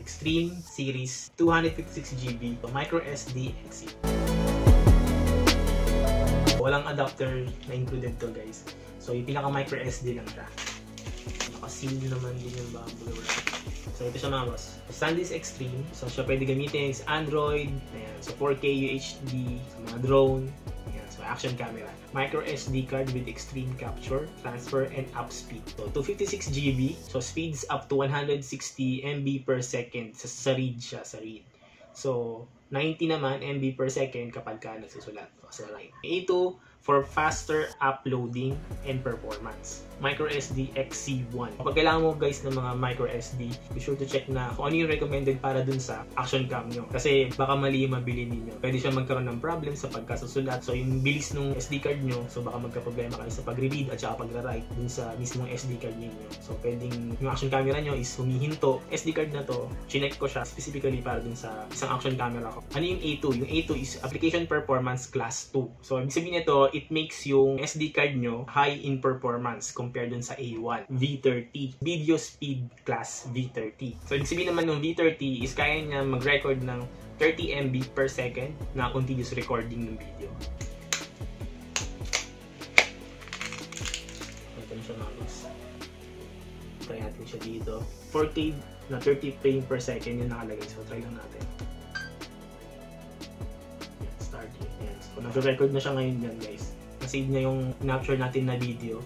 Extreme Series 256GB micro SD XC. Walang adapter na included to guys. So yung pinaka micro SD lang siya. Naka-seal naman din yung bubble wrap. So ito siya mga boss. SanDisk Extreme. So siya pwede gamitin sa Android. Ayan. So 4K UHD. Sa mga drone. Ayan. So action camera. Micro SD card with extreme capture, transfer, and up speed. So 256GB. So speeds up to 160 MB per second. Sa read siya. Sa read. So 90 naman MB per second kapag ka nagsusulat o sa write. A2 for faster uploading and performance. Micro SD XC1. Kapag kailangan mo guys ng mga micro SD, be sure to check na kung ano yung recommended para dun sa action cam nyo. Kasi baka mali yung mabili ninyo. Pwede siya magkaroon ng problem sa pagkasusulat. So yung bilis ng SD card nyo, so baka magka-problema kayo sa pag-read at saka pag-write dun sa mismong SD card ninyo. So pwedeng yung action camera nyo is humihinto. SD card na to, chinek ko siya specifically para dun sa isang action camera ko. Ano yung A2? Yung A2 is Application Performance Class 2. So ibig sabihin nito, it makes yung SD card nyo high in performance compared dun sa A1, V30. Video Speed Class V30. So, ibig sabihin naman ng V30 is kaya niya mag-record ng 30 MB per second na continuous recording ng video. Ito na siya mga boss. Try natin siya dito. 4K na 30 frame per second yung nakalagay. So, try lang natin. Starting. Yes. So, nag-record na siya ngayon yan guys. Nasave niya yung capture natin na video.